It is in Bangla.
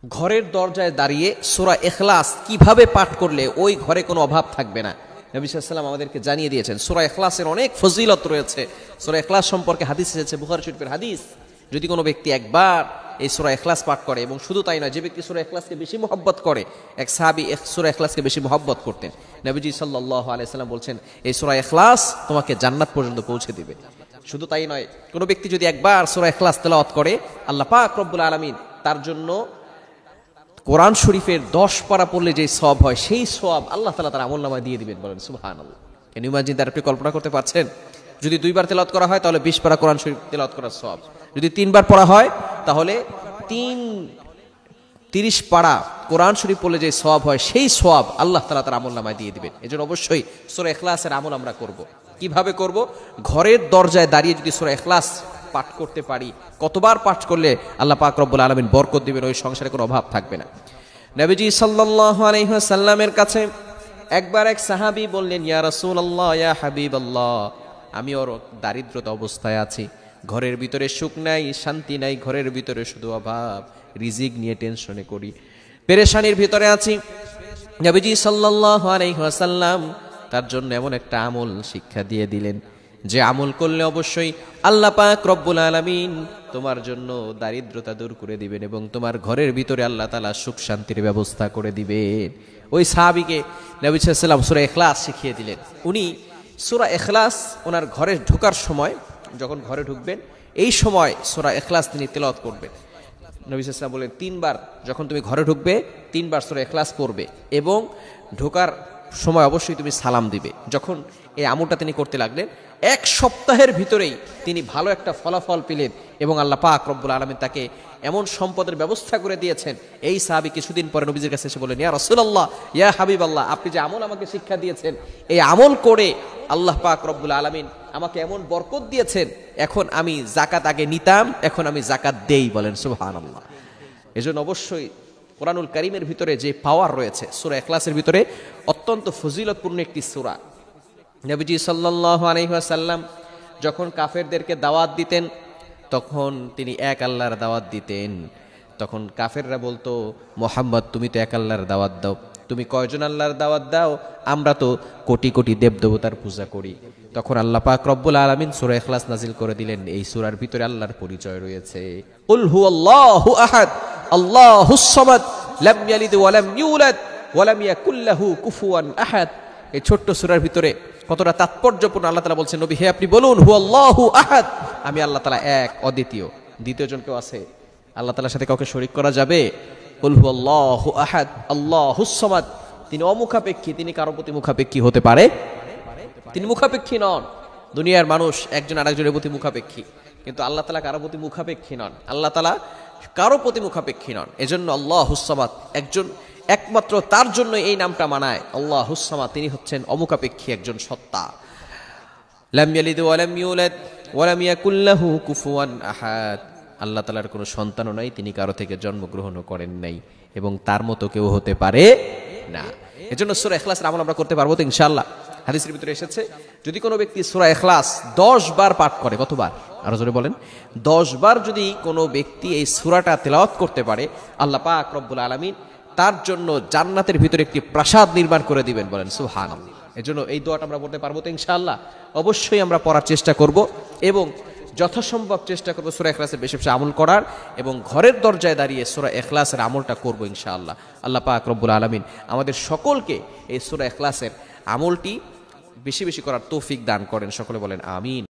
ঘরের দরজায় দাঁড়িয়ে সূরা ইখলাস কিভাবে পাঠ করলে ওই ঘরে কোনো অভাব থাকবে না। নবী সাল্লাল্লাহু আলাইহি ওয়াসাল্লাম আমাদেরকে জানিয়ে দিয়েছেন। সূরা ইখলাসের অনেক ফজিলত রয়েছে। সূরা ইখলাস সম্পর্কে হাদিস এসেছে, বুখারী শরীফের হাদিস। যদি কোনো ব্যক্তি একবার এই সূরা ইখলাস পাঠ করে, এবং শুধু তাই নয়, যে ব্যক্তি সূরা ইখলাসকে বেশি মহব্বত করে, এক সাহাবী সূরা ইখলাসকে বেশি মহব্বত করতেন। নবীজি সাল্লাল্লাহু আলাইহি ওয়াসাল্লাম বলছেন, এই সূরা ইখলাস তোমাকে জান্নাত পর্যন্ত পৌঁছে দিবে। শুধু তাই নয়, কোনো ব্যক্তি যদি একবার সূরা ইখলাস তেলাওয়াত করে, আল্লাহ পাক রব্বুল আলামিন তার জন্য কোরআন শরীফের 10 পারা পড়লে যে সওয়াব হয়, সেই সওয়াব আল্লাহ তাআলা তার আমলনামায় দিয়ে দিবেন। বলেন সুবহানাল্লাহ। Can you imagine that? আপনি কল্পনা করতে পারছেন? যদি 2 বার তেলাওয়াত করা হয় তাহলে 20 পারা কোরআন শরীফ তেলাওয়াত করার সওয়াব। যদি 3 বার পড়া হয় তাহলে 30 পারা কোরআন শরীফ পড়লে যে সওয়াব হয়, সেই সওয়াব আল্লাহ তাআলা তার আমলনামায় দিয়ে দিবেন। এজন্য অবশ্যই সূরা ইখলাসের আমল আমরা করব। কিভাবে করব? ঘরের দরজায় দাঁড়িয়ে যদি সূরা ইখলাস পাঠ করতে পারি, কতবার পাঠ করলে আল্লাহ পাক রব্বুল আলামিন বরকত দিবেন, ওই সংসারে কোনো অভাব থাকবে না। নবীজি সাল্লাল্লাহু আলাইহি ওয়াসাল্লামের কাছে একবার এক সাহাবী বললেন, ইয়া রাসূলুল্লাহ, ইয়া হাবিবাল্লাহ, আমি ওর দারিদ্রতা অবস্থায় আছি, ঘরের ভিতরে সুখ নাই, শান্তি নাই, ঘরের ভিতরে শুধু অভাব, রিজিক নিয়ে টেনশনে করি, পেরেশানির ভিতরে আছি। নবীজি সাল্লাল্লাহু আলাইহি ওয়াসাল্লাম তার জন্য এমন একটা আমল শিক্ষা দিয়ে দিলেন, যে আমল করলে অবশ্যই আল্লাহ পাক রব্বুল আলামিন তোমার জন্য দারিদ্রতা দূর করে দিবেন এবং তোমার ঘরের ভিতরে আল্লাহ তাআলা সুখ শান্তির ব্যবস্থা করে দিবেন। ওই সাহাবীকে নবী সাল্লাল্লাহু আলাইহি ওয়াসাল্লাম সূরা ইখলাস শিখিয়ে দিলেন। উনি সূরা ইখলাস ওনার ঘরে ঢোকার সময়, যখন ঘরে ঢুকবেন, এই সময় সূরা ইখলাস তিনি তেলাওয়াত করবেন। নবী সাল্লাল্লাহু আলাইহি ওয়াসাল্লাম বলেন, 3 বার যখন তুমি ঘরে ঢুকবে 3 বার সূরা ইখলাস পড়বে, এবং ঢোকার সময় অবশ্যই তুমি সালাম দিবে। যখন এই আমলটা তিনি করতে লাগলেন, 1 সপ্তাহের ভিতরেই তিনি ভালো একটা ফলাফল পেলেন, এবং আল্লাহ পাক রব্বুল আলামিন তাকে এমন সম্পদের ব্যবস্থা করে দিয়েছেন। এই সাহাবী কিছুদিন পরে নবীজির কাছে এসে বললেন, ইয়া রাসূলুল্লাহ, ইয়া হাবিবাল্লাহ, আপনি যে আমল আমাকে শিক্ষা দিয়েছেন, এই আমল করে আল্লাহ পাক রব্বুল আলামিন আমাকে এমন বরকত দিয়েছেন, এখন আমি যাকাত আগে নিতাম, এখন আমি যাকাত দেই। বলেন সুবহানাল্লাহ। এজন্য অবশ্যই কোরআনুল কারীমের ভিতরে যে পাওয়ার রয়েছে, সূরা ইখলাসের ভিতরে অত্যন্ত ফজিলতপূর্ণ একটি সূরা। নবীজি সাল্লাল্লাহু আলাইহি ওয়াসাল্লাম যখন কাফেরদেরকে দাওয়াত দিতেন, তখন তিনি এক আল্লাহর দাওয়াত দিতেন। তখন কাফেররা বলতো, মুহাম্মদ তুমি তো এক আল্লাহর দাওয়াত দাও, তুমি কয়জন আল্লাহর দাওয়াত দাও? আমরা তো কোটি কোটি দেবদেবতার পূজা করি। তখন আল্লাহ পাক রব্বুল আলামিন সূরা ইখলাস নাজিল করে দিলেন। এই সূরার ভিতরে আল্লাহর পরিচয় রয়েছে। কুল হুয়াল্লাহু আহাদ আল্লাহুস সামাদ লাম ইয়ালিদ ওয়া লাম ইউলাদ ওয়া লাম ইয়াকুল লাহু কুফুয়ান আহাদ। এই ছোট্ট সূরার ভিতরে কতটা তাৎপর্যপূর্ণ। আল্লাহ তাআলা বলছেন, নবী হে আপনি বলুন, হুয়াল্লাহু আহাদ, আমি আল্লাহ তাআলা এক, অদ্বিতীয়, দ্বিতীয় জন কেউ আছে? আল্লাহ তাআলার সাথে কাউকে শরীক করা যাবে? কুল হুয়াল্লাহু আহাদ আল্লাহুস সামাদ, তিনি অমুখাপেক্ষী, তিনি কারো প্রতি মুখাপেক্ষী হতে পারে? তিনি মুখাপেক্ষী নন। দুনিয়ার মানুষ একজন আরেকজনের প্রতি মুখাপেক্ষী, কিন্তু আল্লাহ তাআলা কারো প্রতি মুখাপেক্ষী নন। আল্লাহ তাআলা কারো প্রতি মুখাপেক্ষী নন। এজন্য আল্লাহুস সামাদ, একজন, একমাত্র তার জন্য এই নামটা মানায়, আল্লাহুস সামাদ, তিনি হচ্ছেন অমুখাপেক্ষী একজন সত্তা। লাম ইয়ালিদ ওয়া লাম ইউলাদ ওয়া লাম ইয়াকুল লাহু কুফুয়ান আহাদ, আল্লাহ তাআলার কোনো সন্তানও নাই, তিনি কারো থেকে জন্মগ্রহণও করেন নাই, এবং তার মতো কেউ হতে পারে না। এজন্য সূরা ইখলাসের আমল আমরা করতে পারবো তো ইনশাআল্লাহ। হাদিসের ভিতরে এসেছে, যদি কোনো ব্যক্তি সূরা ইখলাস 10 বার পাঠ করে, কতবার? আরো জোরে বলেন। 10 বার যদি কোনো ব্যক্তি এই সূরাটা তেলাওয়াত করতে পারে, আল্লাহ পাক রব্বুল আলামিন তার জন্য জান্নাতের ভিতরে একটি প্রাসাদ নির্মাণ করে দিবেন। বলেন সুবহানাল্লাহ। এজন্য এই দোয়াটা আমরা পড়তে পারবো তো ইনশাআল্লাহ। অবশ্যই আমরা পড়ার চেষ্টা করব, এবং যথাসম্ভব চেষ্টা করব সূরা ইখলাসের বেশি বেশি আমল করার, এবং ঘরের দরজায় দাঁড়িয়ে সূরা ইখলাসের আমলটা করব ইনশাআল্লাহ। আল্লাহ পাক রব্বুল আলামিন আমাদের সকলকে এই সূরা ইখলাসের আমলটি বেশি বেশি করার তৌফিক দান করেন। সকলে বলেন আমিন।